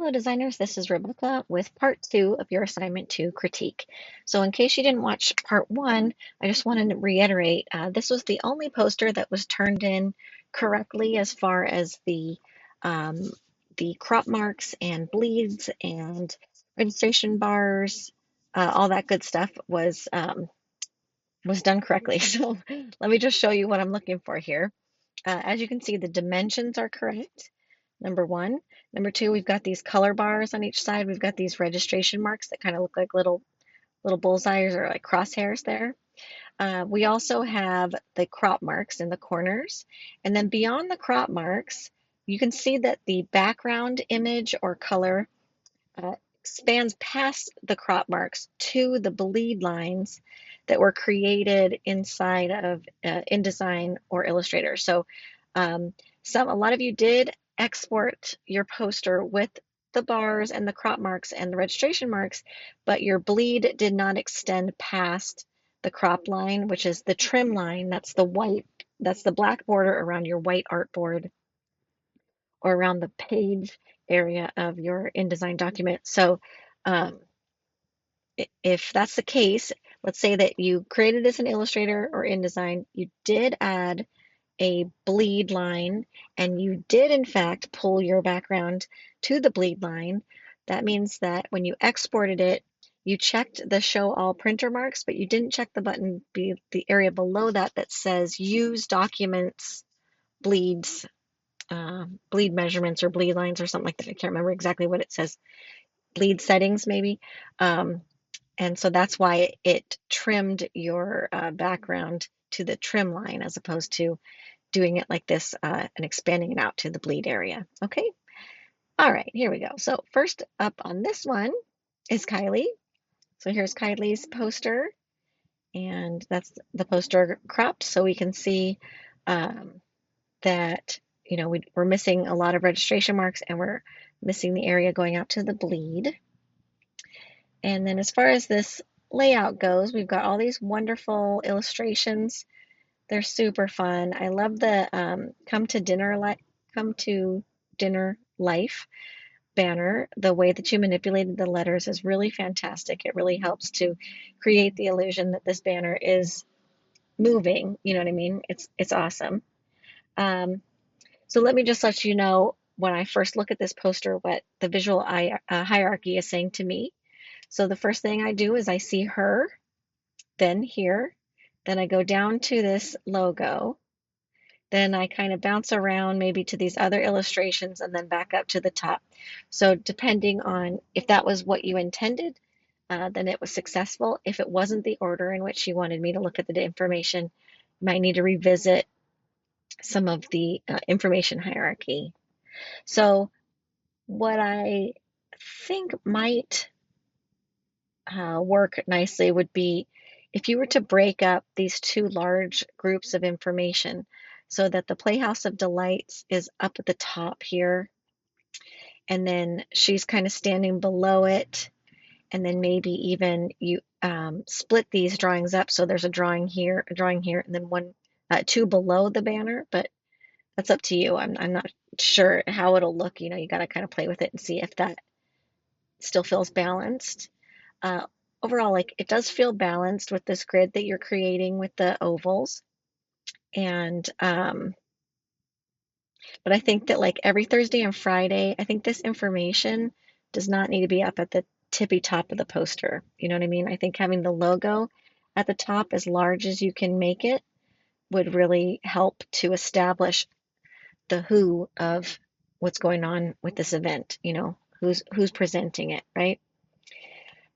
Hello designers, this is Rebecca with part 2 of your assignment to critique. So in case you didn't watch part 1, I just wanted to reiterate, this was the only poster that was turned in correctly as far as um, the crop marks and bleeds and registration bars, all that good stuff was done correctly. So let me just show you what I'm looking for here. As you can see, the dimensions are correct, number one. Number two, we've got these color bars on each side. We've got these registration marks that kind of look like little bullseyes or like crosshairs there. We also have the crop marks in the corners. And then beyond the crop marks, you can see that the background image or color expands past the crop marks to the bleed lines that were created inside of InDesign or Illustrator. So a lot of you did export your poster with the bars and the crop marks and the registration marks, but your bleed did not extend past the crop line, which is the trim line. That's the black border around your white artboard or around the page area of your InDesign document. So um, if that's the case, let's say that you created this in Illustrator or InDesign, you did add a bleed line and you did in fact pull your background to the bleed line. That means that when you exported it, you checked the show all printer marks, but you didn't check the button, the area below that that says use documents bleeds, bleed measurements or bleed lines or something like that. I can't remember exactly what it says. Bleed settings maybe. Um, and so that's why it trimmed your background to the trim line as opposed to doing it like this and expanding it out to the bleed area. Okay. All right, here we go. So first up on this one is Kylie. So here's Kylie's poster, and that's the poster cropped so we can see um, that, we're missing a lot of registration marks and we're missing the area going out to the bleed. And then as far as this layout goes, we've got all these wonderful illustrations. They're super fun. I love the come to dinner life banner. The way that you manipulated the letters is really fantastic. It really helps to create the illusion that this banner is moving. You know what I mean? It's awesome. Um, so let me just let you know when I first look at this poster what the visual hierarchy is saying to me. So the first thing I do is I see her, then here, then I go down to this logo, then I kind of bounce around maybe to these other illustrations and then back up to the top. So depending on if that was what you intended, then it was successful. If it wasn't the order in which you wanted me to look at the information, you might need to revisit some of the information hierarchy. So what I think might work nicely would be if you were to break up these two large groups of information so that the Playhouse of Delights is up at the top here, and then she's kind of standing below it, and then maybe even you split these drawings up so there's a drawing here, and then two below the banner, but that's up to you. I'm not sure how it'll look. You got to kind of play with it and see if that still feels balanced. Uh, Overall, like it does feel balanced with this grid that you're creating with the ovals. And, but I think that like every Thursday and Friday, I think this information does not need to be up at the tippy top of the poster. You know what I mean? I think having the logo at the top as large as you can make it would really help to establish the who of what's going on with this event, who's presenting it, right?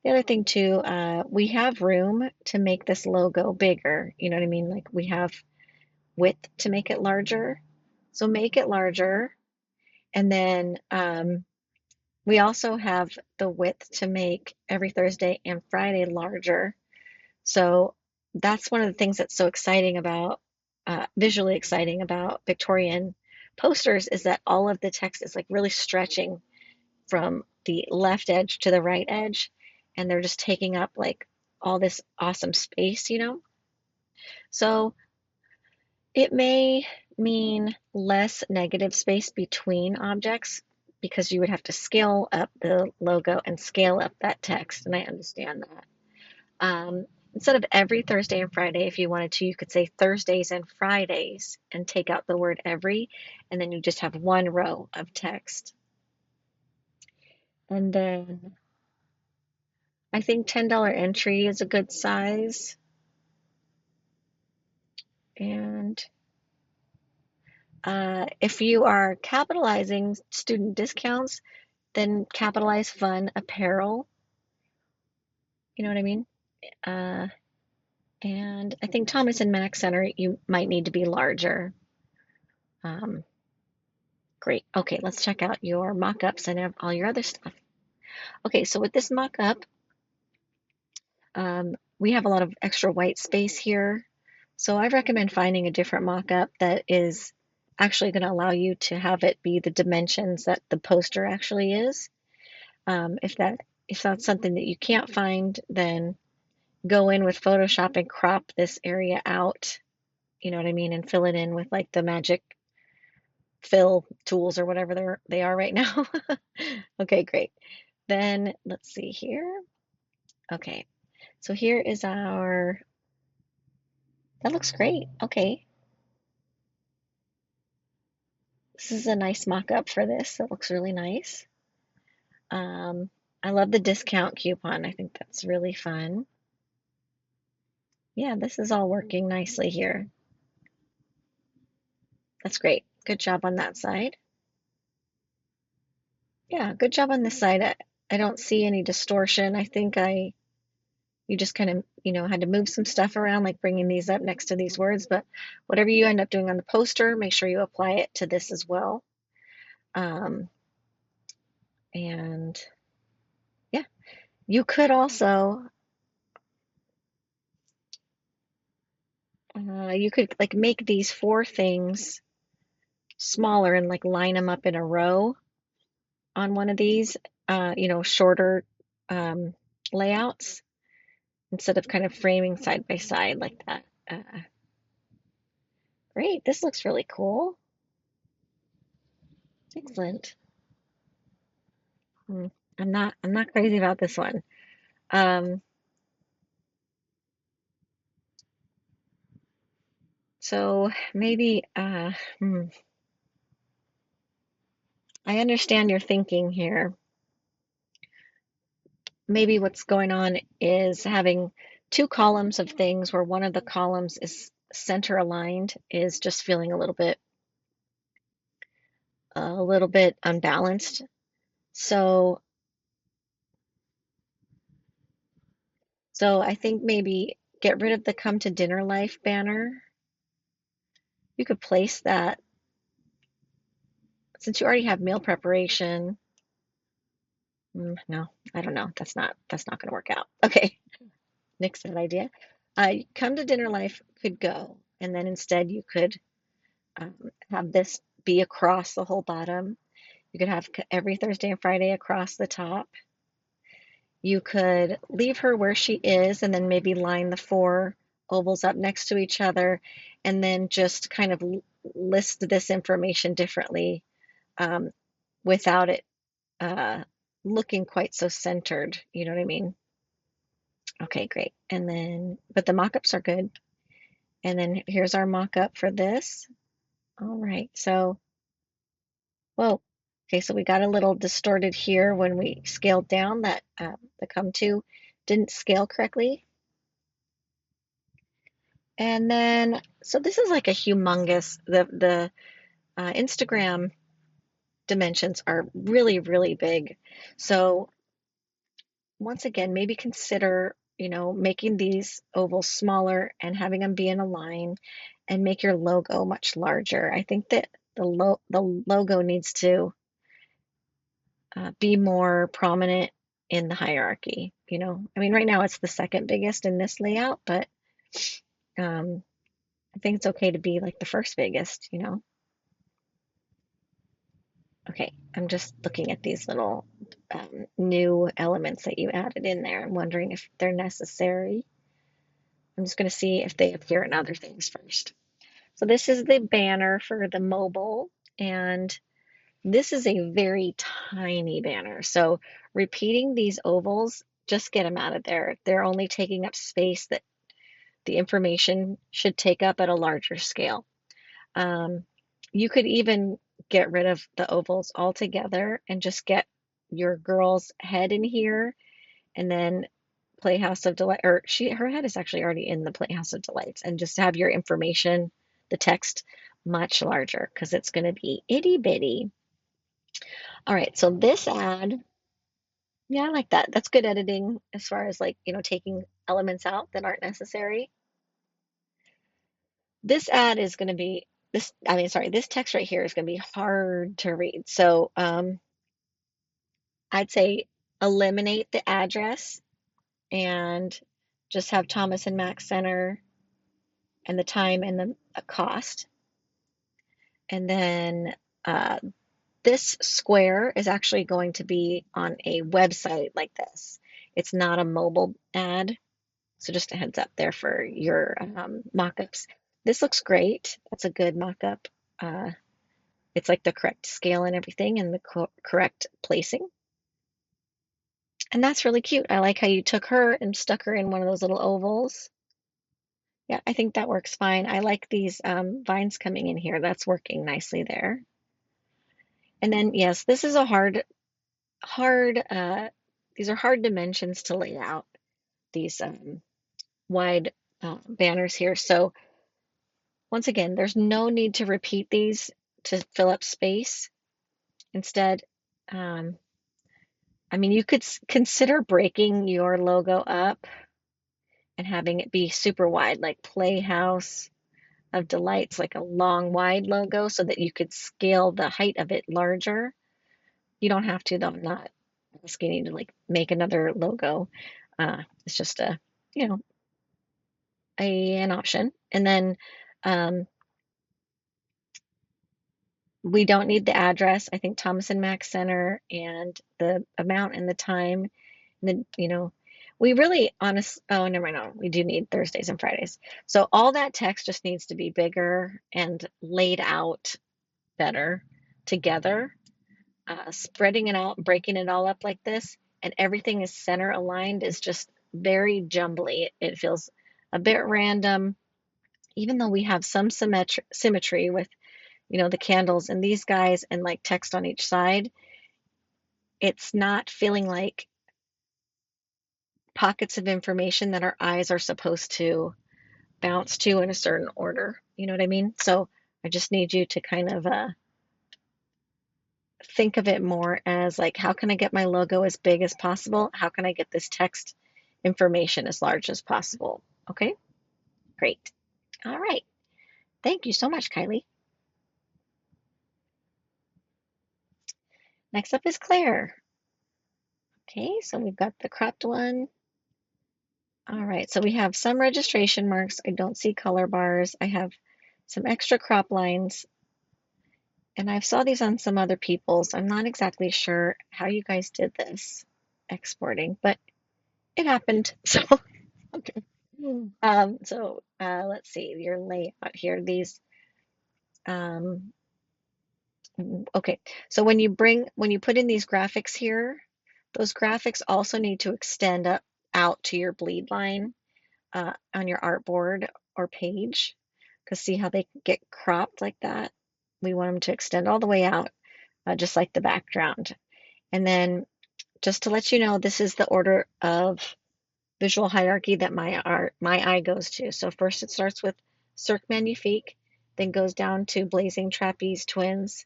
The other thing too, we have room to make this logo bigger. You know what I mean? Like we have width to make it larger. So make it larger. And then we also have the width to make every Thursday and Friday larger. So that's one of the things that's so exciting about, visually exciting about Victorian posters is that all of the text is like really stretching from the left edge to the right edge, and they're just taking up like all this awesome space. So it may mean less negative space between objects, because you would have to scale up the logo and scale up that text, and I understand that. Instead of every Thursday and Friday, if you wanted to, you could say Thursdays and Fridays and take out the word every, and then you just have one row of text. And then I think $10 entry is a good size. And if you are capitalizing student discounts, then capitalize fun apparel. You know what I mean? Uh, and I think Thomas and Mack Center, you might need to be larger. Um, Great. Okay, let's check out your mock-ups and all your other stuff. Okay, so with this mock-up, we have a lot of extra white space here. So I recommend finding a different mock-up that is actually going to allow you to have it be the dimensions that the poster actually is. If that's something that you can't find, then go in with Photoshop and crop this area out, you know what I mean, and fill it in with like the magic fill tools or whatever they are right now. Okay, great. Then let's see here. Okay, so here is our, that looks great. Okay, this is a nice mock-up for this. It looks really nice. I love the discount coupon. I think that's really fun. Yeah, this is all working nicely here. That's great. Good job on that side. Yeah, good job on this side. I don't see any distortion. I think you just kind of, had to move some stuff around, like bringing these up next to these words, but whatever you end up doing on the poster, make sure you apply it to this as well. Um, and yeah, you could also, you could like make these four things smaller and like line them up in a row on one of these, shorter um, layouts instead of kind of framing side by side like that. Great, this looks really cool. Excellent. Hmm, I'm not crazy about this one. Um, so maybe I understand your thinking here. Maybe what's going on is having two columns of things where one of the columns is center aligned is just feeling a little bit unbalanced. So so I think maybe get rid of the come to dinner life banner. You could place that since you already have meal preparation. No, I don't know. That's not going to work out. Okay, next idea. Come to dinner life could go, and then instead you could have this be across the whole bottom. You could have every Thursday and Friday across the top. You could leave her where she is and then maybe line the four ovals up next to each other and then just kind of list this information differently um, without it uh, looking quite so centered. You know what I mean? Okay, great. And then, but the mock-ups are good. And then here's our mock-up for this. All right, so, whoa. Okay, so we got a little distorted here when we scaled down that the come to didn't scale correctly. And then, so this is like a humongous, the Instagram dimensions are really, really big. So once again, maybe consider, making these ovals smaller and having them be in a line and make your logo much larger. I think that the logo needs to be more prominent in the hierarchy. I mean, right now it's the second biggest in this layout, but um, I think it's okay to be like the first biggest. Okay, I'm just looking at these little new elements that you added in there. I'm wondering if they're necessary. I'm just going to see if they appear in other things first. So this is the banner for the mobile, and This is a very tiny banner. So repeating these ovals, just get them out of there. They're only taking up space that the information should take up at a larger scale. Um, you could even get rid of the ovals altogether and just get your girl's head in here and then Playhouse of Delight, or her head is actually already in the Playhouse of Delights, and just have your information, the text, much larger because it's going to be itty bitty. All right, so this ad, yeah, I like that. That's good editing as far as like, taking elements out that aren't necessary. This ad is going to be this text right here is going to be hard to read. So I'd say eliminate the address and just have Thomas and Mack Center and the time and the cost. And then uh, this square is actually going to be on a website like this. It's not a mobile ad. So just a heads up there for your mock-ups. This looks great. That's a good mock-up. Uh, it's like the correct scale and everything and the correct placing. And that's really cute. I like how you took her and stuck her in one of those little ovals. Yeah, I think that works fine. I like these vines coming in here. That's working nicely there. And then, yes, this is a these are hard dimensions to lay out, these wide banners here. So once again, there's no need to repeat these to fill up space. Instead, um, I mean, you could consider breaking your logo up and having it be super wide, like Playhouse of Delights, like a long, wide logo, so that you could scale the height of it larger. You don't have to, though. I'm not asking you to like make another logo. It's just you know, an option. And then um, we don't need the address. I think Thomas and Mack Center and the amount and the time. And then, we really honest. Oh, never mind. No, we do need Thursdays and Fridays. So all that text just needs to be bigger and laid out better together. Spreading it out, breaking it all up like this, and everything is center aligned is just very jumbly. It feels a bit random, even though we have some symmetry with, the candles and these guys and like text on each side. It's not feeling like pockets of information that our eyes are supposed to bounce to in a certain order. You know what I mean? So I just need you to kind of think of it more as like, how can I get my logo as big as possible? How can I get this text information as large as possible? Okay, great. All right. Thank you so much, Kylie. Next up is Claire. Okay, so we've got the cropped one. All right, so we have some registration marks. I don't see color bars. I have some extra crop lines, and I saw these on some other people's. I'm not exactly sure how you guys did this exporting, but it happened. So, okay. Let's see your layout here. These, um, okay. So when you put in these graphics here, those graphics also need to extend out to your bleed line on your artboard or page. Because see how they get cropped like that? We want them to extend all the way out, just like the background. And then just to let you know, this is the order of visual hierarchy that my eye goes to. So first it starts with Cirque Magnifique, then goes down to Blazing Trapeze Twins,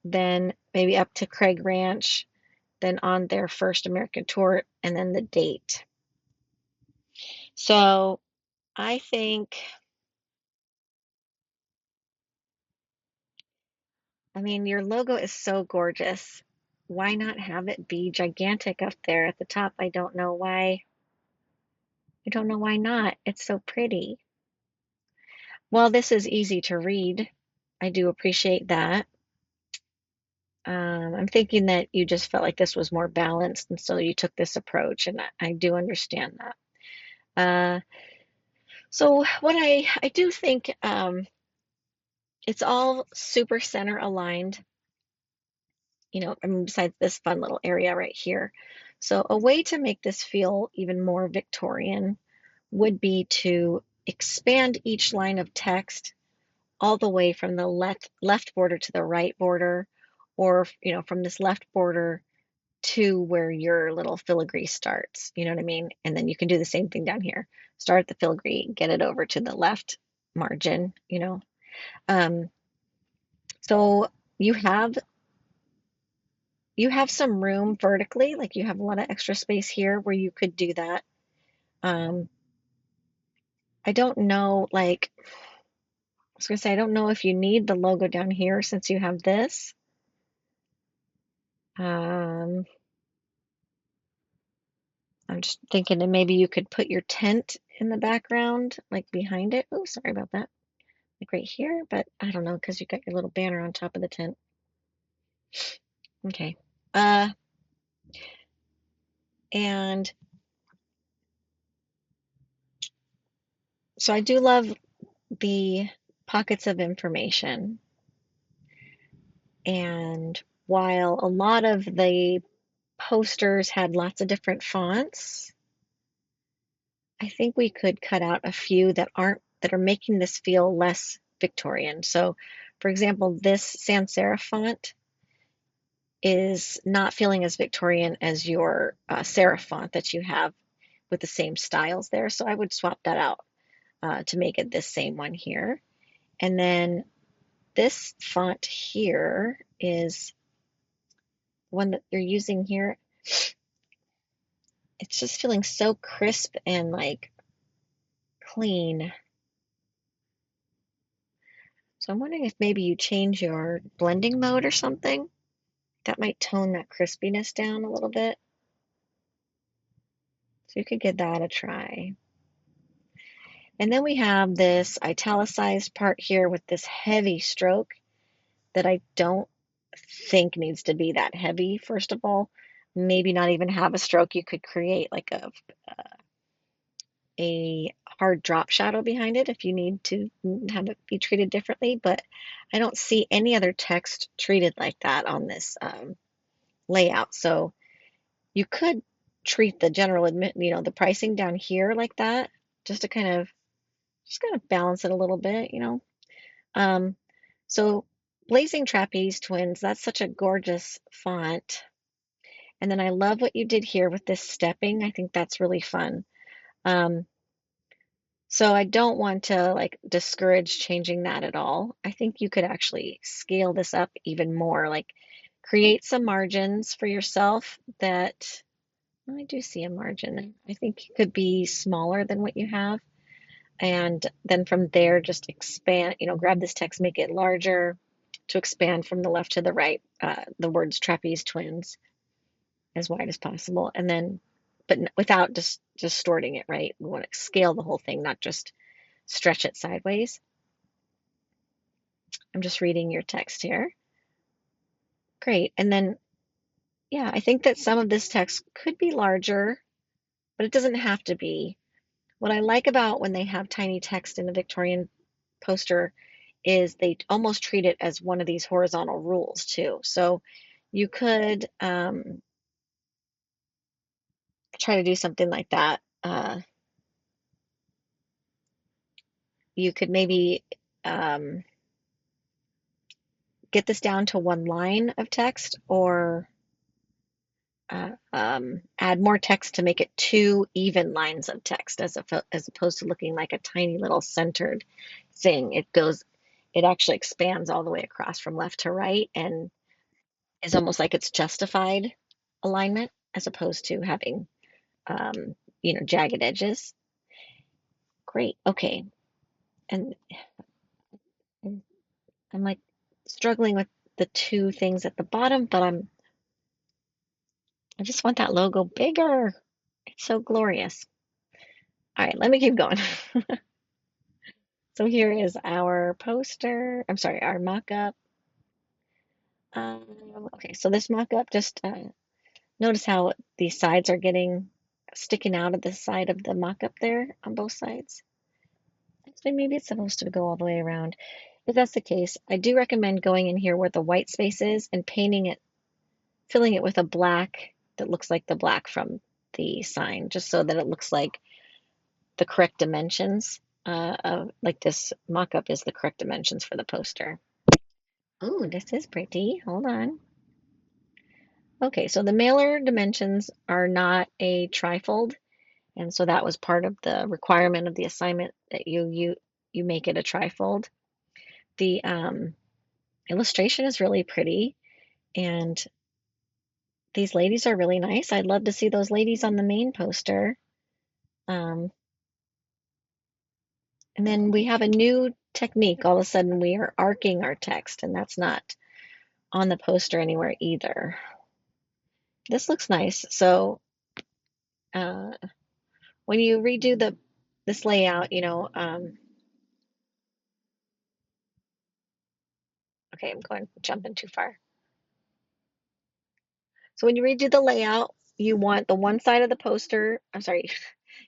then maybe up to Craig Ranch, then on their first American tour, and then the date. So I think, I mean, your logo is so gorgeous. Why not have it be gigantic up there at the top? I don't know why. I don't know why not. It's so pretty. Well, this is easy to read. I do appreciate that. I'm thinking that you just felt like this was more balanced, and so you took this approach, and I do understand that. Uh, so what I do think it's all super center aligned. I mean, besides this fun little area right here. So a way to make this feel even more Victorian would be to expand each line of text all the way from the left border to the right border, or from this left border to where your little filigree starts. You know what I mean? And then you can do the same thing down here. Start at the filigree, get it over to the left margin. Um, so you have you have some room vertically, like you have a lot of extra space here where you could do that. Um, I don't know, like I was gonna say, I don't know if you need the logo down here since you have this. Um, I'm just thinking that maybe you could put your tent in the background, like behind it. Oh, sorry about that. Like right here, but I don't know because you got your little banner on top of the tent. Okay. Uh, and so I do love the pockets of information. And while a lot of the posters had lots of different fonts, I think we could cut out a few that are making this feel less Victorian. So, for example, this sans serif font is not feeling as Victorian as your serif font that you have with the same styles there. So I would swap that out to make it this same one here. And then this font here is one that you're using here. It's just feeling so crisp and like clean. So I'm wondering if maybe you change your blending mode or something. That might tone that crispiness down a little bit. So you could give that a try. And then we have this italicized part here with this heavy stroke that I don't think needs to be that heavy, first of all. Maybe not even have a stroke. You could create like a hard drop shadow behind it if you need to have it be treated differently, but I don't see any other text treated like that on this layout. So you could treat the general the pricing down here like that, just to kind of balance it a little bit. Um, so Blazing Trapeze Twins, that's such a gorgeous font. And then I love what you did here with this stepping. I think that's really fun. Um, so I don't want to like discourage changing that at all. I think you could actually scale this up even more, like create some margins for yourself that I do see a margin. I think it could be smaller than what you have. And then from there, just expand, grab this text, make it larger to expand from the left to the right, the words trapeze twins as wide as possible. And then, but without just distorting it, right? We want to scale the whole thing, not just stretch it sideways. I'm just reading your text here. Great. And then, yeah, I think that some of this text could be larger, but it doesn't have to be. What I like about when they have tiny text in a Victorian poster is they almost treat it as one of these horizontal rules too. So you could try to do something like that. You could maybe um, get this down to one line of text, or add more text to make it two even lines of text, as opposed to looking like a tiny little centered thing. It actually expands all the way across from left to right and is almost like it's justified alignment as opposed to having, jagged edges. Great. Okay. And I'm like struggling with the two things at the bottom, but I just want that logo bigger. It's so glorious. All right, let me keep going. So here is our poster. I'm sorry, our mock-up. Okay, so this mock-up, just notice how the sides are sticking out of the side of the mock-up there on both sides. Actually, maybe it's supposed to go all the way around. If that's the case, I do recommend going in here where the white space is and painting it filling it with a black that looks like the black from the sign, just so that it looks like the correct dimensions. Like this mock-up is the correct dimensions for the poster. Oh, this is pretty. Hold on. Okay, so the mailer dimensions are not a trifold, and so that was part of the requirement of the assignment that you make it a trifold. The illustration is really pretty, and these ladies are really nice. I'd love to see those ladies on the main poster. Um, and then we have a new technique. All of a sudden, we are arcing our text, and that's not on the poster anywhere either. This looks nice. So uh, when you redo this layout, okay, I'm jumping too far. So when you redo the layout, you want the one side of the poster, I'm sorry,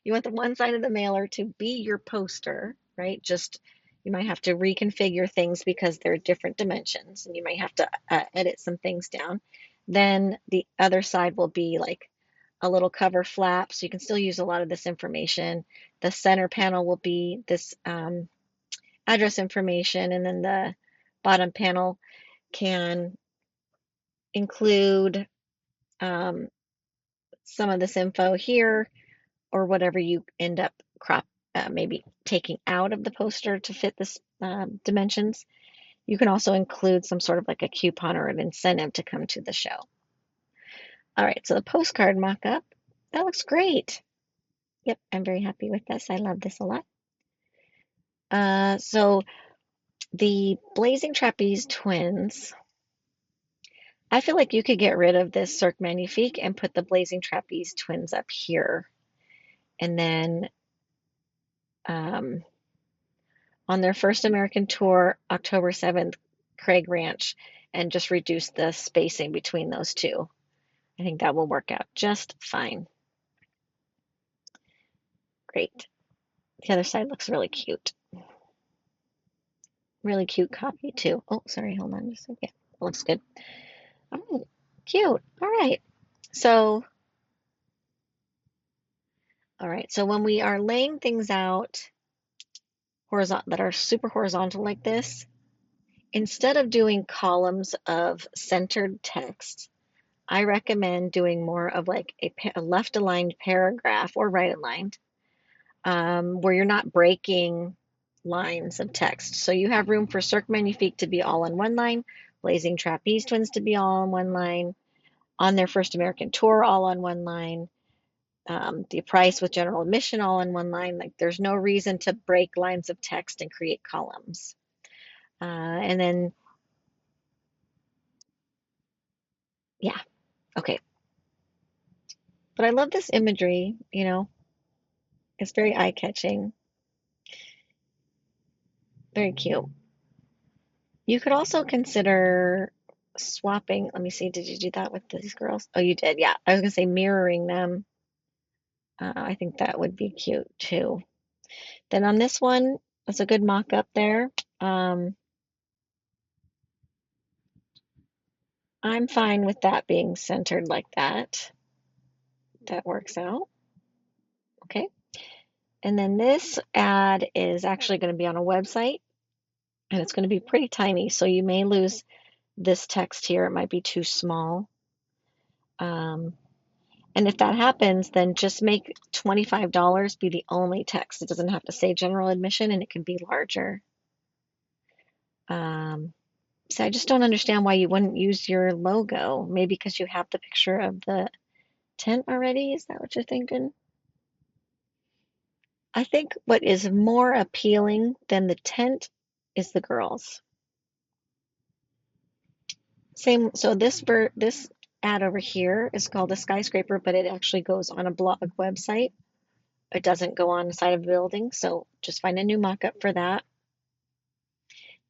you want the one side of the mailer to be your poster, right? Just you might have to reconfigure things because they're different dimensions and you might have to edit some things down. Then the other side will be like a little cover flap, so you can still use a lot of this information. The center panel will be this address information, and then the bottom panel can include um, some of this info here or whatever you end up maybe taking out of the poster to fit this dimensions. You can also include some sort of like a coupon or an incentive to come to the show. All right, so the postcard mock-up, that looks great. Yep, I'm very happy with this. I love this a lot. So the Blazing Trapeze twins, I feel like you could get rid of this Cirque Magnifique and put the Blazing Trapeze twins up here. And then on their first American tour, October 7th, Craig Ranch, and just reduce the spacing between those two. I think that will work out just fine. Great. The other side looks really cute. Really cute copy too. Oh, sorry, hold on just a second. Yeah, it looks good. Oh, cute. So, all right. So when we are laying things out horizontal that are super horizontal like this, instead of doing columns of centered text, I recommend doing more of like a left aligned paragraph or right aligned, where you're not breaking lines of text. So you have room for Cirque Magnifique to be all on one line, Blazing Trapeze Twins to be all on one line, on their first American tour all on one line, the price with general admission all on one line. Like there's no reason to break lines of text and create columns. And then, yeah, okay. But I love this imagery, it's very eye-catching, very cute. You could also consider swapping. Let me see, did you do that with these girls? Oh, you did, yeah. I was gonna say mirroring them. I think that would be cute too. Then on this one, that's a good mock-up there. I'm fine with that being centered like that. That works out. Okay. And then this ad is actually going to be on a website and it's going to be pretty tiny. So you may lose this text here. It might be too small. And if that happens, then just make $25 be the only text. It doesn't have to say general admission and it can be larger. So I just don't understand why you wouldn't use your logo. Maybe because you have the picture of the tent already? Is that what you're thinking? I think what is more appealing than the tent is the girls. Same, so this ad over here is called a skyscraper, but it actually goes on a blog website. It doesn't go on the side of a building, so just find a new mock-up for that.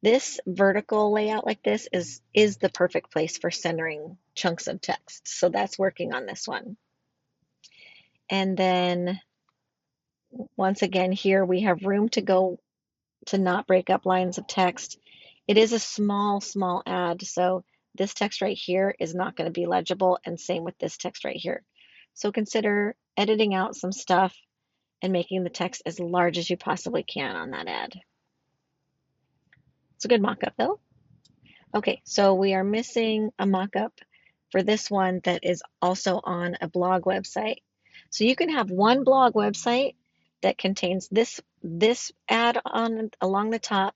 This vertical layout like this is the perfect place for centering chunks of text. So that's working on this one. And then once again here we have room to go to not break up lines of text. It is a small ad, so this text right here is not going to be legible, and same with this text right here. So consider editing out some stuff and making the text as large as you possibly can on that ad. It's a good mock-up though. Okay, so we are missing a mock-up for this one that is also on a blog website. So you can have one blog website that contains this ad on along the top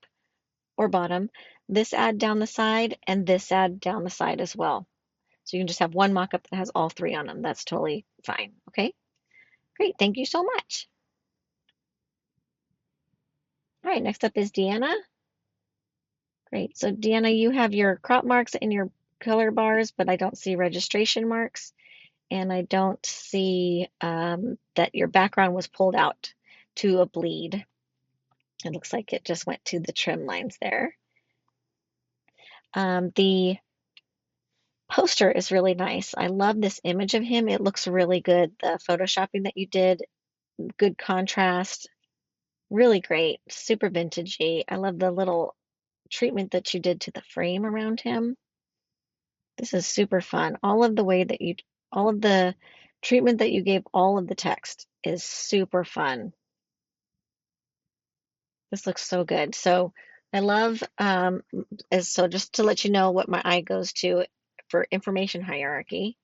or bottom, this ad down the side, and this ad down the side as well. So you can just have one mock-up that has all three on them. That's totally fine. Okay, great. Thank you so much. All right, next up is Deanna. Great. So Deanna, you have your crop marks and your color bars, but I don't see registration marks, and I don't see that your background was pulled out to a bleed. It looks like it just went to the trim lines there. The poster is really nice. I love this image of him. It looks really good. The photoshopping that you did, good contrast, really great, super vintagey. I love the little treatment that you did to the frame around him. This is super fun. All of the treatment that you gave all of the text is super fun. This looks so good. So I love, so just to let you know what my eye goes to for information hierarchy,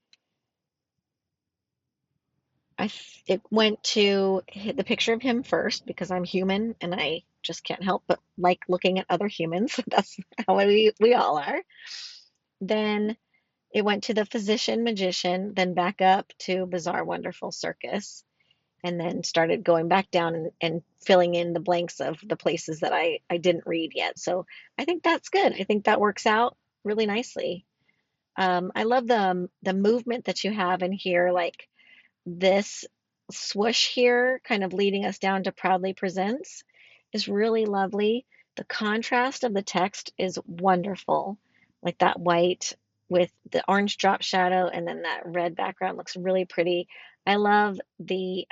it went to the picture of him first because I'm human and I just can't help but like looking at other humans. That's how we all are. Then it went to the physician magician, then back up to Bizarre Wonderful Circus, and then started going back down and filling in the blanks of the places that I didn't read yet. So I think that's good. I think that works out really nicely. I love the movement that you have in here, like this swoosh here, kind of leading us down to Proudly Presents, is really lovely. The contrast of the text is wonderful. Like that white with the orange drop shadow and then that red background looks really pretty. I love the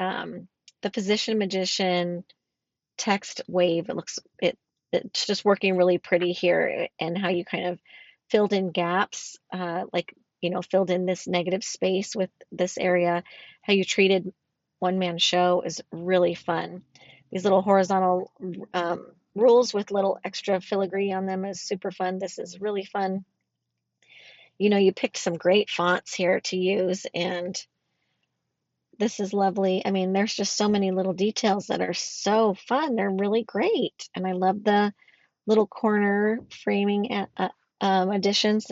Physician Magician text wave. It's just working really pretty here, and how you kind of filled in gaps, like filled in this negative space with this area. How you treated one man show is really fun. These little horizontal rules with little extra filigree on them is super fun. This is really fun. You picked some great fonts here to use, and this is lovely. I mean, there's just so many little details that are so fun. They're really great. And I love the little corner framing additions.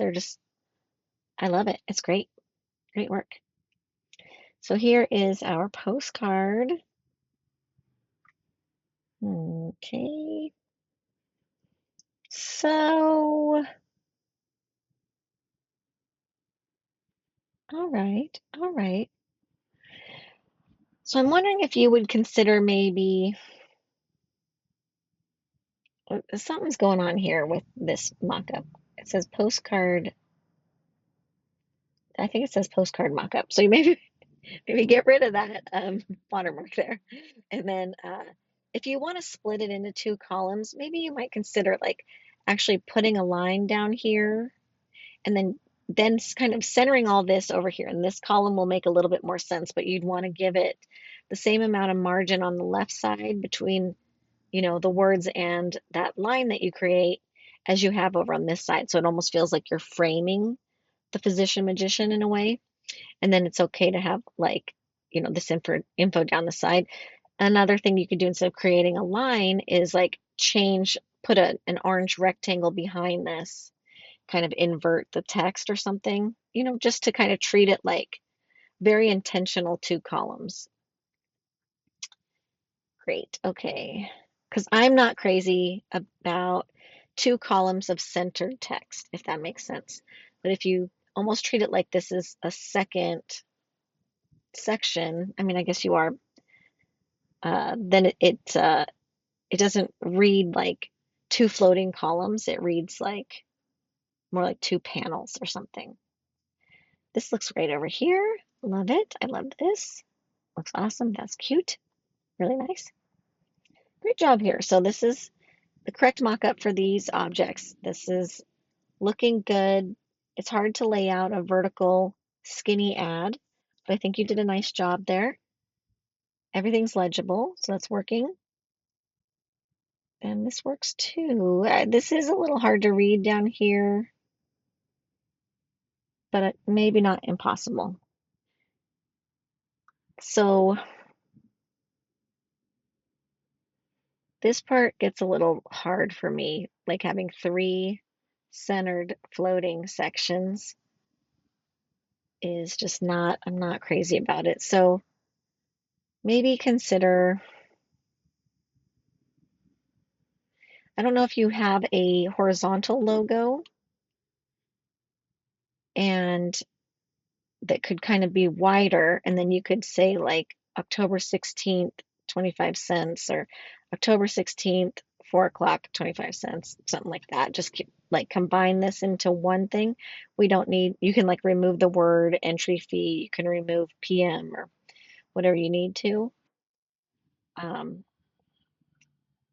I love it. It's great. Great work. So here is our postcard. Okay. So, all right. All right. So I'm wondering if you would consider maybe something's going on here with this mock-up. It says postcard. I think it says postcard mock-up. So you maybe get rid of that watermark there. And then if you want to split it into two columns, maybe you might consider like actually putting a line down here and then kind of centering all this over here. And this column will make a little bit more sense, but you'd want to give it the same amount of margin on the left side between, the words and that line that you create as you have over on this side. So it almost feels like you're framing the physician magician in a way. And then it's okay to have like, this info down the side. Another thing you could do instead of creating a line is like put an orange rectangle behind this, kind of invert the text or something, just to kind of treat it like very intentional two columns. Great. Okay. Because I'm not crazy about two columns of centered text, if that makes sense. But if you almost treat it like this is a second section, I mean, I guess you are, then it doesn't read like two floating columns. It reads like more like two panels or something. This looks great over here. Love it. I love this. Looks awesome. That's cute. Really nice. Great job here. So this is the correct mock-up for these objects. This is looking good It's hard to lay out a vertical skinny ad, but I think you did a nice job there. Everything's legible, so that's working. And this works too. This is a little hard to read down here, but maybe not impossible. So this part gets a little hard for me, like having three centered floating sections is just not, I'm not crazy about it. So maybe consider, I don't know if you have a horizontal logo and that could kind of be wider, and then you could say like October 16th, 25 cents, or October 16th, 4 o'clock, 25 cents, something like that. Just like combine this into one thing. We don't need, you can like remove the word entry fee, you can remove PM or whatever you need to. Um,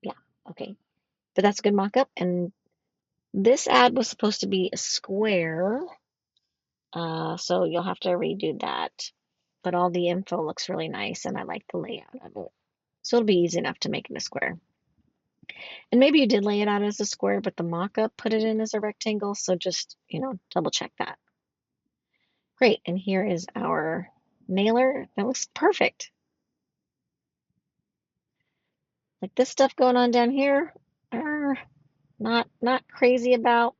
yeah, okay. But that's a good mock-up. And this ad was supposed to be a square, so you'll have to redo that. But all the info looks really nice and I like the layout of it. So it'll be easy enough to make it a square. And maybe you did lay it out as a square, but the mock-up put it in as a rectangle. So just, double check that. Great. And here is our mailer. That looks perfect. Like this stuff going on down here, not crazy about.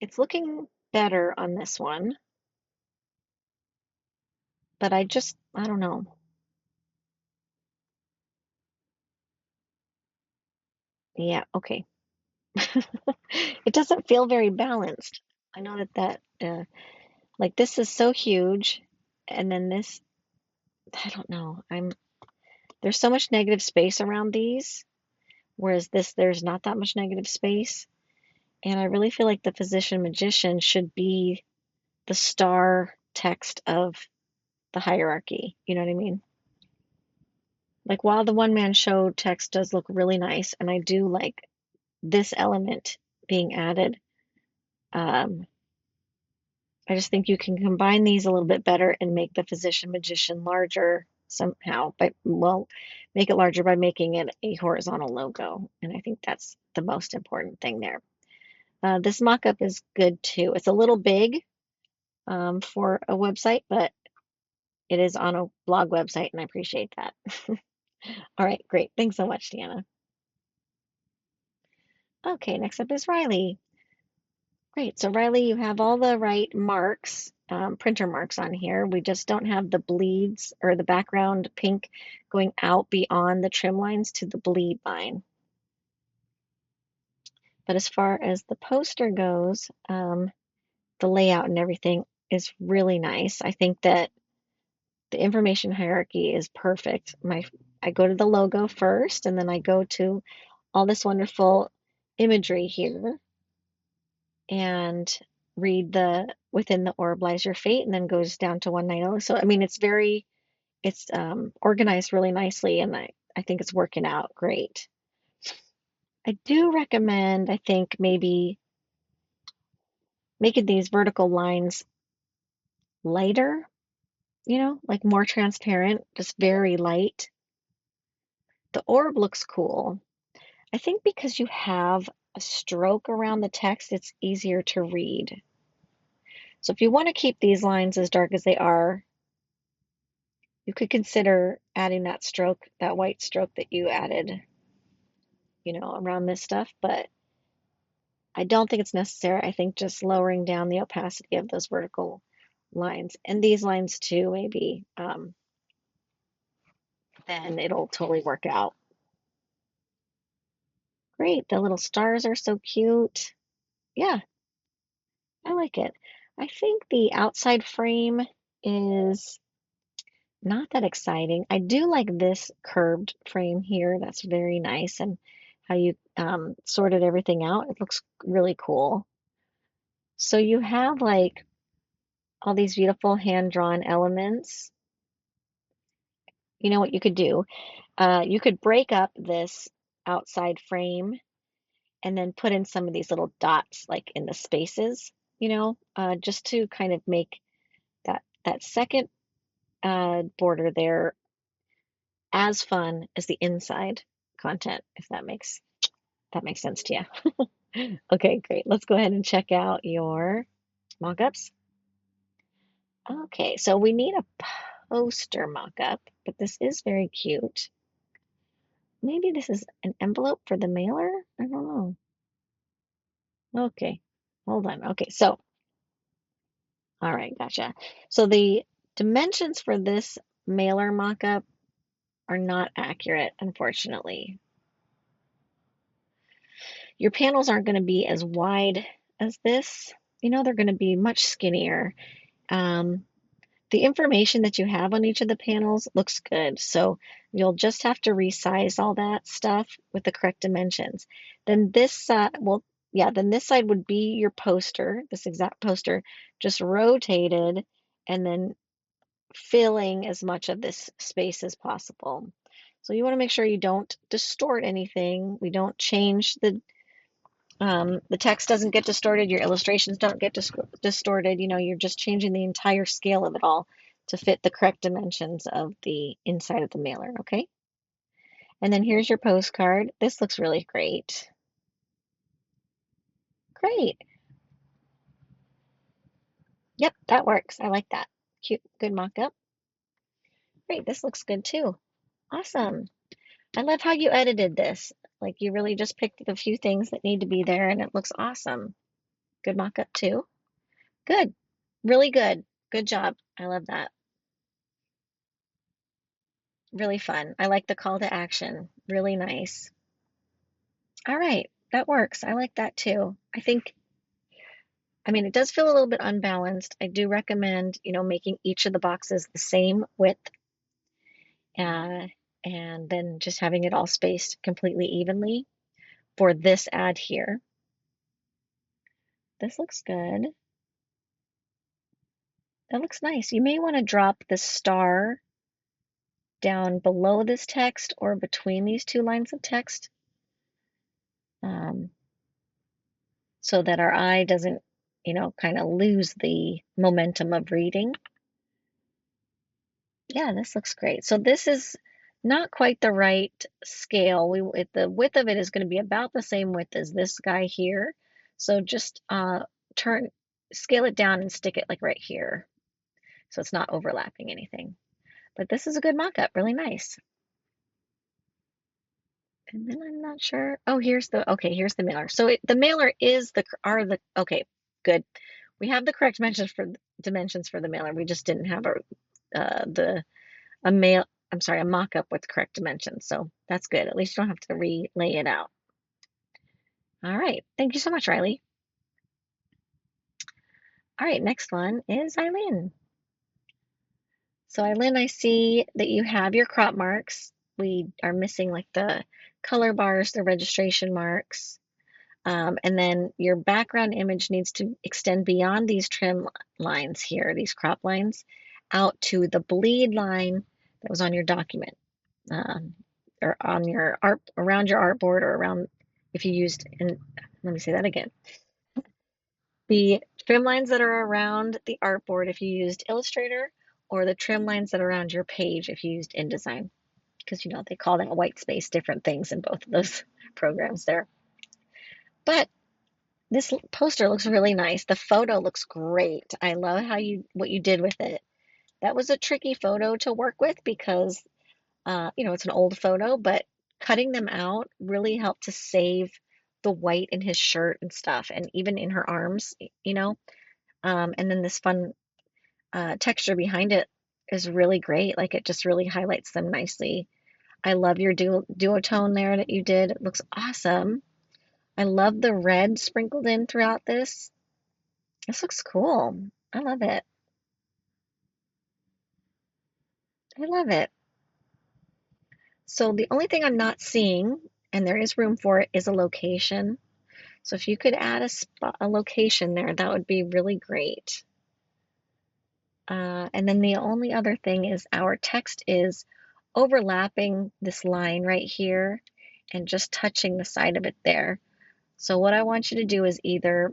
It's looking better on this one, but I don't know. Yeah, okay. It doesn't feel very balanced. I know like this is so huge, and then this, I don't know. There's so much negative space around these, whereas there's not that much negative space. And I really feel like the physician magician should be the star text of the hierarchy. You know what I mean? Like while the one man show text does look really nice, and I do like this element being added, um, I just think you can combine these a little bit better and make the physician magician larger somehow. But well, make it larger by making it a horizontal logo. And I think that's the most important thing there. This mock-up is good too. It's a little big for a website, but it is on a blog website, and I appreciate that. All right, great. Thanks so much, Deanna. Okay, next up is Riley. Great. So Riley, you have all the right marks, printer marks on here. We just don't have the bleeds or the background pink going out beyond the trim lines to the bleed line. But as far as the poster goes, the layout and everything is really nice. I think that the information hierarchy is perfect. I go to the logo first, and then I go to all this wonderful imagery here and read the within the orb lies your fate, and then goes down to 190. So I mean, it's organized really nicely, and I think it's working out great. I do recommend, I think, maybe making these vertical lines lighter, like more transparent, just very light. The orb looks cool. I think because you have a stroke around the text, it's easier to read. So if you want to keep these lines as dark as they are, you could consider adding that stroke, that white stroke that you added, around this stuff, but I don't think it's necessary. I think just lowering down the opacity of those vertical lines and these lines too, maybe, then it'll totally work out. Great. The little stars are so cute. Yeah, I like it. I think the outside frame is not that exciting. I do like this curved frame here. That's very nice. And how you sorted everything out. It looks really cool. So you have like all these beautiful hand-drawn elements. you know what you could do? You could break up this outside frame and then put in some of these little dots like in the spaces, just to kind of make that second border there as fun as the inside content, if that makes sense to you. Okay, great. Let's go ahead and check out your mock-ups. Okay, so we need a poster mock-up, but this is very cute. Maybe this is an envelope for the mailer? I don't know. Okay, hold on. Okay, so, all right, gotcha. So the dimensions for this mailer mock-up are not accurate, unfortunately. Your panels aren't going to be as wide as this. They're going to be much skinnier. Um, the information that you have on each of the panels looks good, so you'll just have to resize all that stuff with the correct dimensions. Then this side, then this side would be your poster, this exact poster, just rotated and then filling as much of this space as possible. So you want to make sure you don't distort anything. We don't change the text doesn't get distorted, your illustrations don't get distorted. You're just changing the entire scale of it all to fit the correct dimensions of the inside of the mailer, okay? And then here's your postcard. This looks really great. Great. Yep, that works. I like that. Cute, good mock-up. Great, this looks good too. Awesome. I love how you edited this. Like you really just picked the few things that need to be there and it looks awesome. Good mock-up too. Good. Really good. Good job. I love that. Really fun. I like the call to action. Really nice. All right, that works. I like that too. I mean, it does feel a little bit unbalanced. I do recommend, making each of the boxes the same width, uh, and then just having it all spaced completely evenly for this ad here. This looks good. That looks nice. You may want to drop the star down below this text or between these two lines of text, so that our eye doesn't, kind of lose the momentum of reading. Yeah, this looks great. So this is not quite the right scale. The width of it is going to be about the same width as this guy here. So just scale it down and stick it like right here, so it's not overlapping anything. But this is a good mock-up, really nice. And then I'm not sure. Oh, here's the mailer. So the mailer is okay, good. We have the correct dimensions for the mailer. We just didn't have a mock-up with correct dimensions. So that's good. At least you don't have to relay it out. All right. Thank you so much, Riley. All right, next one is Eileen. So Eileen, I see that you have your crop marks. We are missing like the color bars, the registration marks. And then your background image needs to extend beyond these trim lines here, these crop lines, out to the bleed line that was on your document, or on your around your artboard, or around, if you used, and let me say that again. The trim lines that are around the artboard if you used Illustrator, or the trim lines that are around your page if you used InDesign, because they call that white space different things in both of those programs there. But this poster looks really nice. The photo looks great. I love what you did with it. That was a tricky photo to work with because, it's an old photo, but cutting them out really helped to save the white in his shirt and stuff, and even in her arms, and then this fun texture behind it is really great. Like it just really highlights them nicely. I love your duotone there that you did. It looks awesome. I love the red sprinkled in throughout this. This looks cool. I love it. I love it. So the only thing I'm not seeing, and there is room for it, is a location. So if you could add a location there, that would be really great. And then the only other thing is our text is overlapping this line right here and just touching the side of it there. So what I want you to do is either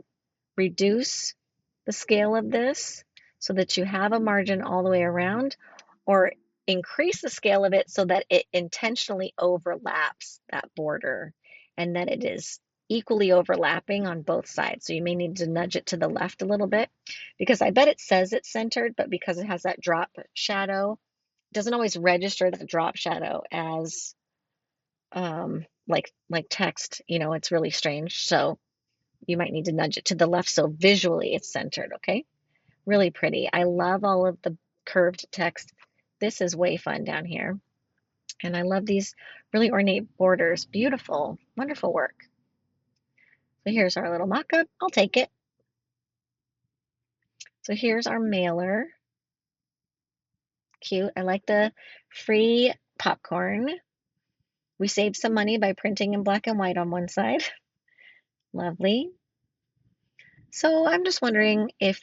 reduce the scale of this so that you have a margin all the way around, or increase the scale of it so that it intentionally overlaps that border and that it is equally overlapping on both sides. So you may need to nudge it to the left a little bit, because I bet it says it's centered, but because it has that drop shadow, it doesn't always register that drop shadow as like text. It's really strange. So you might need to nudge it to the left so visually it's centered, okay? Really pretty. I love all of the curved text. This is way fun down here. And I love these really ornate borders. Beautiful, wonderful work. So here's our little mock-up. I'll take it. So here's our mailer. Cute. I like the free popcorn. We saved some money by printing in black and white on one side. Lovely. So I'm just wondering if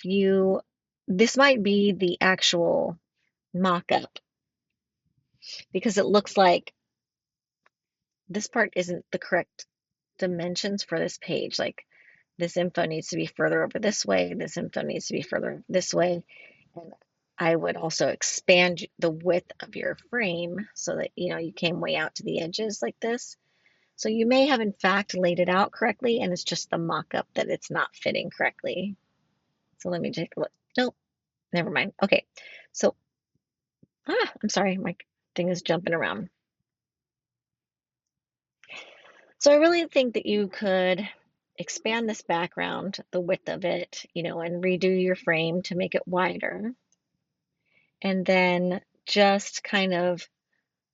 this might be the actual mock-up, because it looks like this part isn't the correct dimensions for this page. Like, this info needs to be further over this way, this info needs to be further this way. And I would also expand the width of your frame so that you came way out to the edges like this. So you may have in fact laid it out correctly, and it's just the mock-up that it's not fitting correctly. So let me take a look. Nope, never mind. Okay, so I'm sorry, my thing is jumping around. So I really think that you could expand this background, the width of it, and redo your frame to make it wider. And then just kind of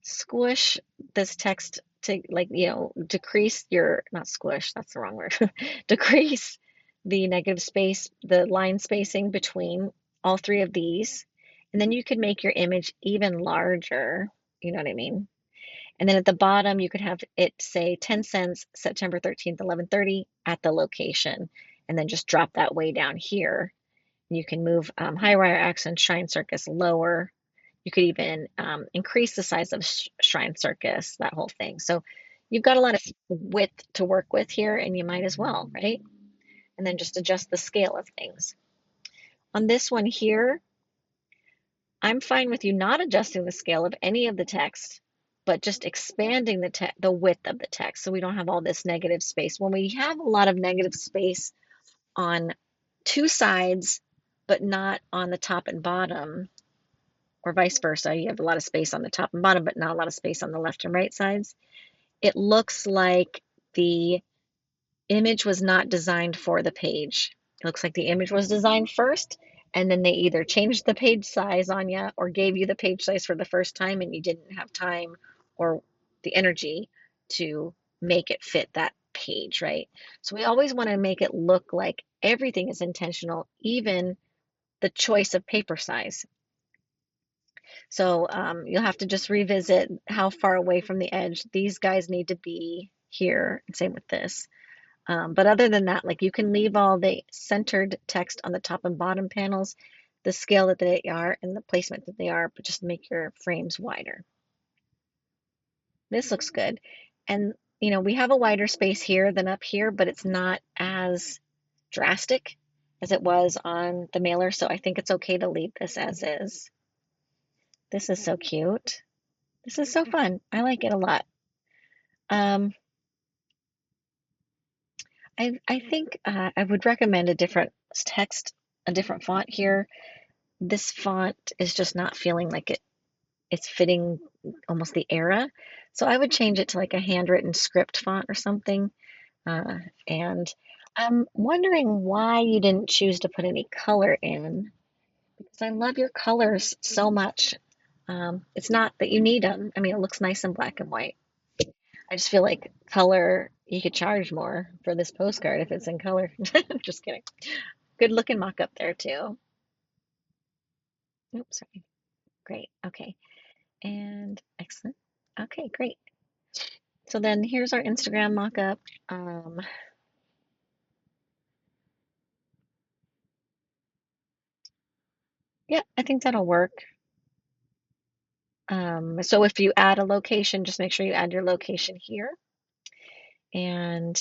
squish this text to, like, decrease your, not squish, that's the wrong word, decrease the negative space, the line spacing between all three of these. And then you could make your image even larger. You know what I mean? And then at the bottom, you could have it say 10 cents, September 13th, 11:30 at the location. And then just drop that way down here. You can move High Wire Accent Shrine Circus lower. You could even increase the size of Shrine Circus, that whole thing. So you've got a lot of width to work with here, and you might as well, right? And then just adjust the scale of things. On this one here, I'm fine with you not adjusting the scale of any of the text, but just expanding the width of the text so we don't have all this negative space. When we have a lot of negative space on two sides, but not on the top and bottom, or vice versa, you have a lot of space on the top and bottom, but not a lot of space on the left and right sides, it looks like the image was not designed for the page. It looks like the image was designed first, and then they either changed the page size on you or gave you the page size for the first time and you didn't have time or the energy to make it fit that page, right? So we always want to make it look like everything is intentional, even the choice of paper size. So you'll have to just revisit how far away from the edge these guys need to be here, and same with this. But other than that, like, you can leave all the centered text on the top and bottom panels, the scale that they are and the placement that they are, but just make your frames wider. This looks good. And, we have a wider space here than up here, but it's not as drastic as it was on the mailer. So I think it's okay to leave this as is. This is so cute. This is so fun. I like it a lot. Um, I think I would recommend a different text, a different font here. This font is just not feeling like it's fitting almost the era. So I would change it to like a handwritten script font or something. And I'm wondering why you didn't choose to put any color in, because I love your colors so much. It's not that you need them. I mean, it looks nice in black and white. I just feel like color, you could charge more for this postcard if it's in color. Just kidding. Good looking mock up there too. Oops, sorry. Great. Okay. And excellent. Okay, great. So then here's our Instagram mock-up. Yeah, I think that'll work. So if you add a location, just make sure you add your location here. And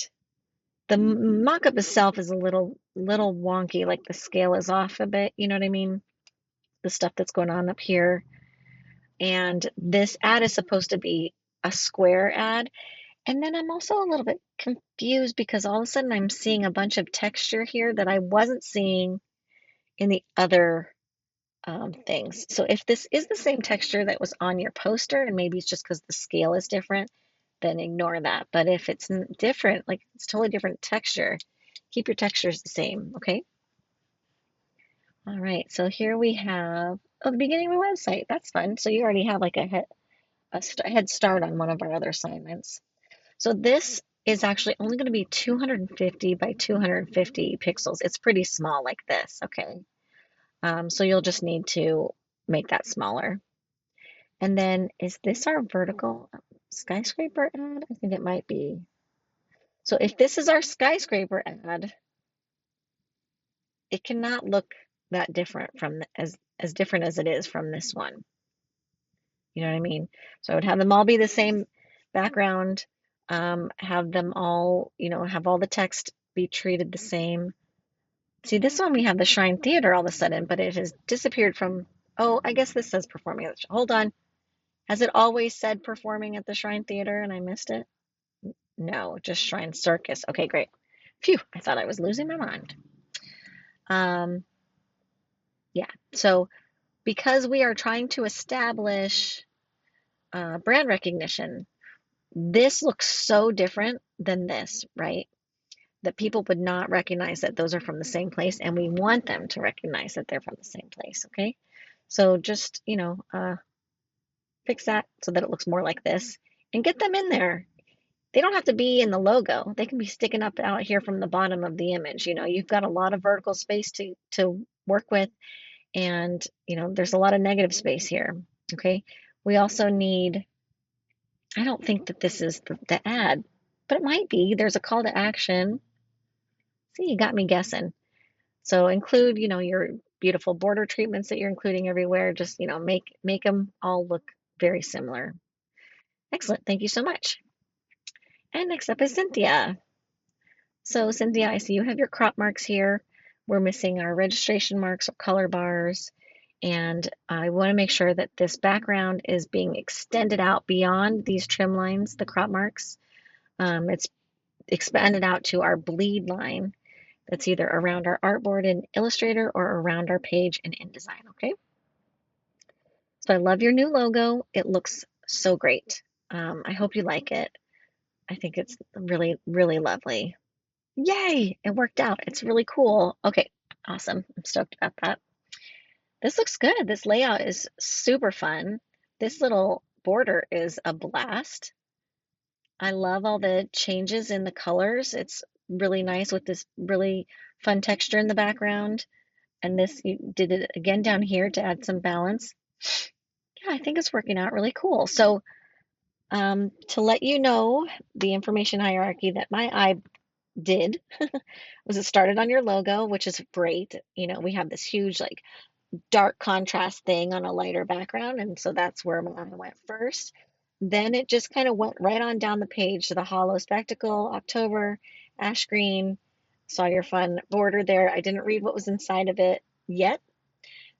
the mock-up itself is a little wonky, like the scale is off a bit, you know what I mean? The stuff that's going on up here. And this ad is supposed to be a square ad. And then I'm also a little bit confused because all of a sudden I'm seeing a bunch of texture here that I wasn't seeing in the other things. So if this is the same texture that was on your poster, and maybe it's just because the scale is different, then ignore that. But if it's different, like it's totally different texture, keep your textures the same, okay? All right, so here we have, oh, the beginning of a website. That's fun. So you already have like a head start on one of our other assignments. So this is actually only going to be 250 by 250 pixels. It's pretty small like this, okay? So you'll just need to make that smaller. And then is this our vertical skyscraper ad? I think it might be. So if this is our skyscraper ad, it cannot look that different from as different as it is from this one. You know what I mean? So I would have them all be the same background, have them all, have all the text be treated the same. See, this one we have the Shrine Theater all of a sudden, but it has disappeared from, oh, I guess this says performing at the, hold on. Has it always said performing at the Shrine Theater and I missed it? No, just Shrine Circus. Okay, great. Phew, I thought I was losing my mind. Yeah, so because we are trying to establish brand recognition, this looks so different than this, right? That people would not recognize that those are from the same place, and we want them to recognize that they're from the same place, okay? So just, fix that so that it looks more like this and get them in there. They don't have to be in the logo. They can be sticking up out here from the bottom of the image. You've got a lot of vertical space to work with, and there's a lot of negative space here, okay? We also need, I don't think that this is the ad, but it might be. There's a call to action. See, you got me guessing. So include, your beautiful border treatments that you're including everywhere. Just, make them all look very similar. Excellent. Thank you so much. And next up is Cynthia. So Cynthia, I see you have your crop marks here. We're missing our registration marks or color bars. And I want to make sure that this background is being extended out beyond these trim lines, the crop marks. It's expanded out to our bleed line that's either around our artboard in Illustrator or around our page in InDesign, okay? So I love your new logo. It looks so great. I hope you like it. I think it's really, really lovely. Yay, it worked out. It's really cool. Okay, awesome. I'm stoked about that. This looks good. This layout is super fun. This little border is a blast. I love all the changes in the colors. It's really nice with this really fun texture in the background. And this, you did it again down here to add some balance. Yeah, I think it's working out really cool. So to let you know, the information hierarchy that my eye did was it started on your logo, which is great. We have this huge like dark contrast thing on a lighter background, and so that's where my eye went first. Then it just kind of went right on down the page to the hollow spectacle, October, ash green. Saw your fun border there. I didn't read what was inside of it yet.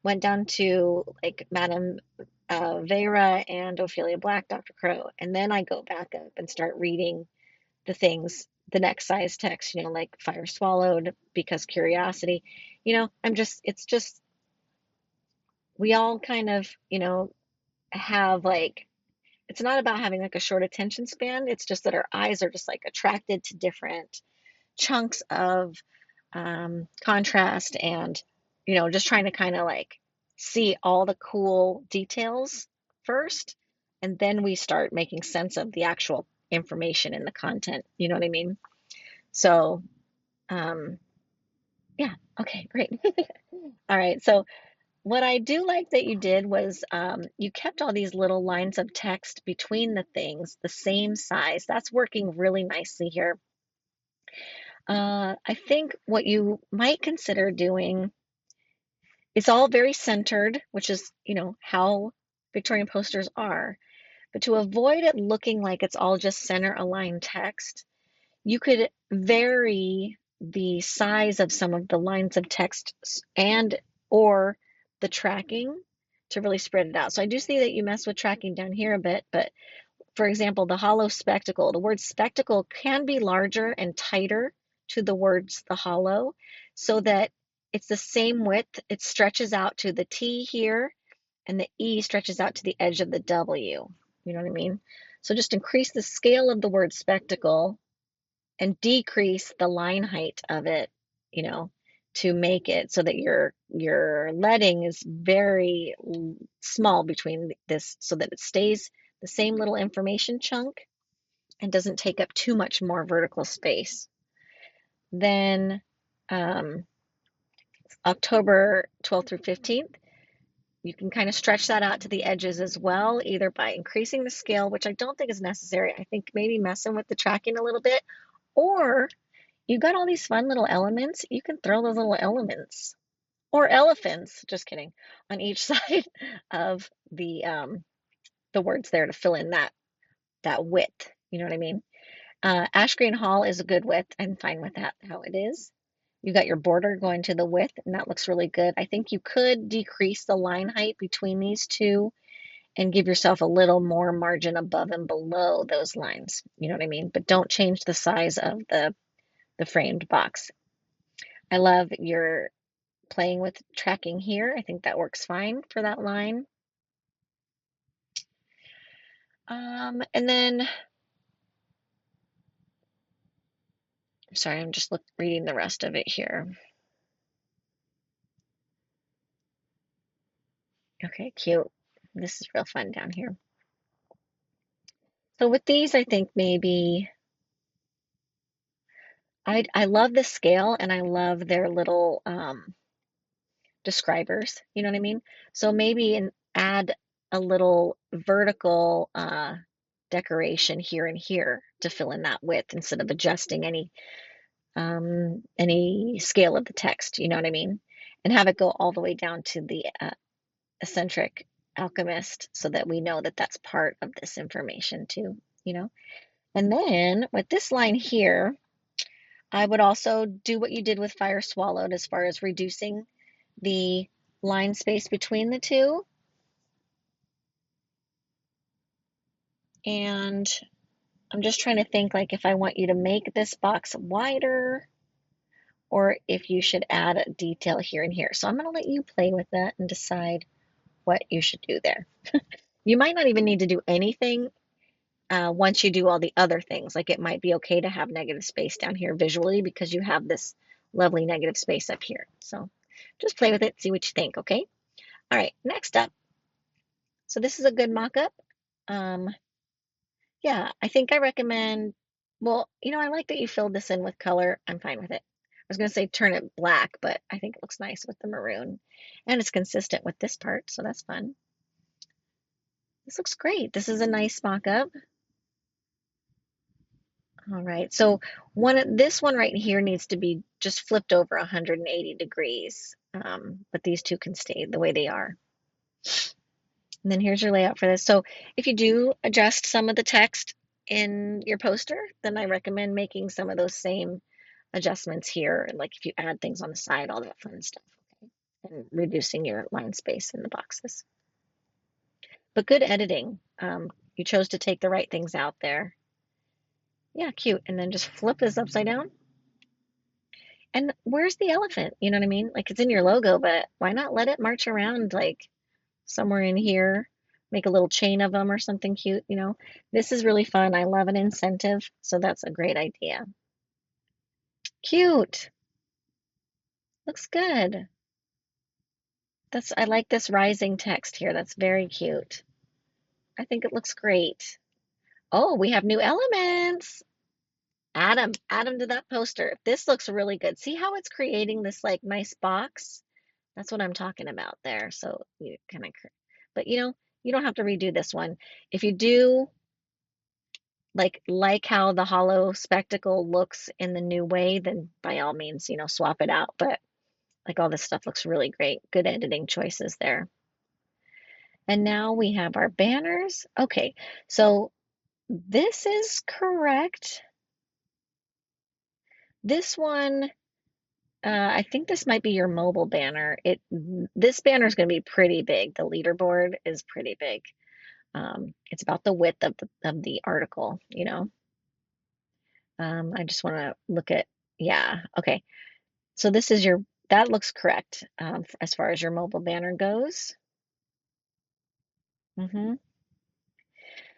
Went down to like Madame Vera and Ophelia Black, Dr. Crow, and then I go back up and start reading the things, the next size text, like fire swallowed because curiosity. It's just, we all kind of, have like, it's not about having like a short attention span. It's just that our eyes are just like attracted to different chunks of contrast and, just trying to kind of like see all the cool details first. And then we start making sense of the actual information in the content. You know what I mean? So, um, yeah, okay, great. All right, so what I do like that you did was you kept all these little lines of text between the things the same size. That's working really nicely here. I think what you might consider doing, it's all very centered, which is, how Victorian posters are. But to avoid it looking like it's all just center aligned text, you could vary the size of some of the lines of text and or the tracking to really spread it out. So I do see that you mess with tracking down here a bit, but for example, the hollow spectacle, the word spectacle can be larger and tighter to the words the hollow so that it's the same width. It stretches out to the T here and the E stretches out to the edge of the W. You know what I mean? So just increase the scale of the word spectacle and decrease the line height of it, you know, to make it so that your leading is very small between this so that it stays the same little information chunk and doesn't take up too much more vertical space. Then um, October 12th through 15th, you can kind of stretch that out to the edges as well, either by increasing the scale, which I don't think is necessary. I think maybe messing with the tracking a little bit, or you got all these fun little elements. You can throw those little elements or elephants, just kidding, on each side of the words there to fill in that width. You know what I mean? Ash green hall is a good width. I'm fine with that how it is. You got your border going to the width, and that looks really good. I think you could decrease the line height between these two and give yourself a little more margin above and below those lines. You know what I mean? But don't change the size of the framed box. I love your playing with tracking here. I think that works fine for that line. And then, sorry, I'm just reading the rest of it here. Okay, cute. This is real fun down here. So with these, I think maybe I love the scale and I love their little describers. You know what I mean? So maybe add a little vertical decoration here and here to fill in that width instead of adjusting any scale of the text. You know what I mean? And have it go all the way down to the eccentric alchemist so that we know that that's part of this information too. You know. And then with this line here, I would also do what you did with Fire Swallowed as far as reducing the line space between the two. And I'm just trying to think like if I want you to make this box wider or if you should add a detail here and here. So I'm going to let you play with that and decide what you should do there. You might not even need to do anything once you do all the other things. Like it might be okay to have negative space down here visually because you have this lovely negative space up here. So just play with it, see what you think, okay? All right, next up. So this is a good mock-up. Yeah, I think I recommend, well, I like that you filled this in with color. I'm fine with it. I was going to say turn it black, but I think it looks nice with the maroon. And it's consistent with this part, so that's fun. This looks great. This is a nice mock-up. All right, so this one right here needs to be just flipped over 180 degrees, but these two can stay the way they are. And then here's your layout for this. So if you do adjust some of the text in your poster, then I recommend making some of those same adjustments here. Like if you add things on the side, all that fun stuff, okay? And reducing your line space in the boxes. But good editing. You chose to take the right things out there. Yeah, cute. And then just flip this upside down. And where's the elephant? You know what I mean? Like it's in your logo, but why not let it march around like somewhere in here? Make a little chain of them or something cute, This is really fun. I love an incentive, so that's a great idea. Cute. Looks good. I like this rising text here. That's very cute. I think it looks great. Oh, we have new elements. Add them to that poster. This looks really good. See how it's creating this like nice box? That's what I'm talking about there. So you kind of, but you don't have to redo this one. If you do like how the hollow spectacle looks in the new way, then by all means, swap it out. But like all this stuff looks really great. Good editing choices there. And now we have our banners. Okay, so this is correct. This one, I think this might be your mobile banner. This banner is going to be pretty big. The leaderboard is pretty big. It's about the width of the article, you know. I just want to look at, yeah, okay. So this is that looks correct as far as your mobile banner goes. Hmm.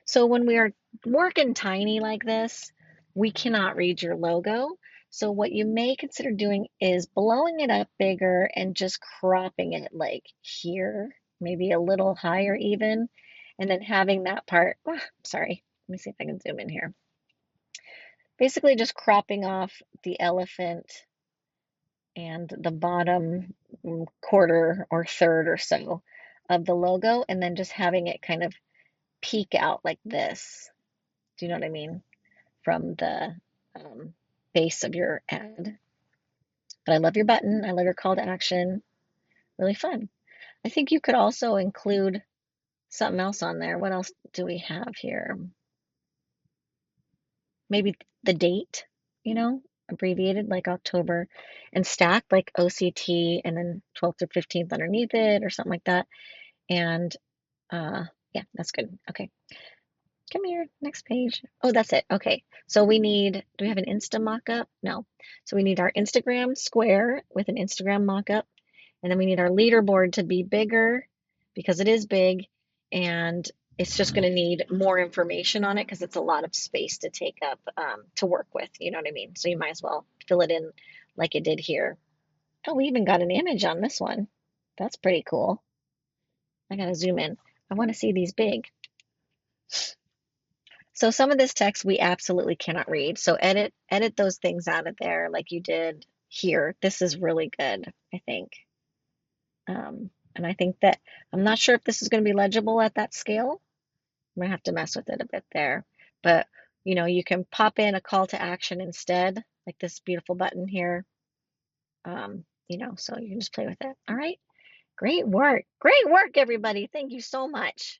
So when we are working tiny like this, we cannot read your logo. So what you may consider doing is blowing it up bigger and just cropping it like here, maybe a little higher even, and then having that part, sorry, let me see if I can zoom in here. Basically just cropping off the elephant and the bottom quarter or third or so of the logo, and then just having it kind of peek out like this. Do you know what I mean? From the um, base of your ad. But I love your button. I love your call to action. Really fun. I think you could also include something else on there. What else do we have here? Maybe the date, you know, abbreviated like October and stacked like OCT and then 12th or 15th underneath it or something like that. And uh, yeah, that's good. Okay. Come here, next page. Oh, that's it. Okay. So do we have an Insta mock-up? No. So we need our Instagram square with an Instagram mock-up. And then we need our leaderboard to be bigger because it is big. And it's just going to need more information on it because it's a lot of space to take up to work with. You know what I mean? So you might as well fill it in like it did here. Oh, we even got an image on this one. That's pretty cool. I got to zoom in. I want to see these big. So some of this text we absolutely cannot read. So edit those things out of there like you did here. This is really good, I think. And I think that I'm not sure if this is going to be legible at that scale. I'm gonna have to mess with it a bit there. But you can pop in a call to action instead, like this beautiful button here. So you can just play with it. All right. Great work. Great work, everybody. Thank you so much.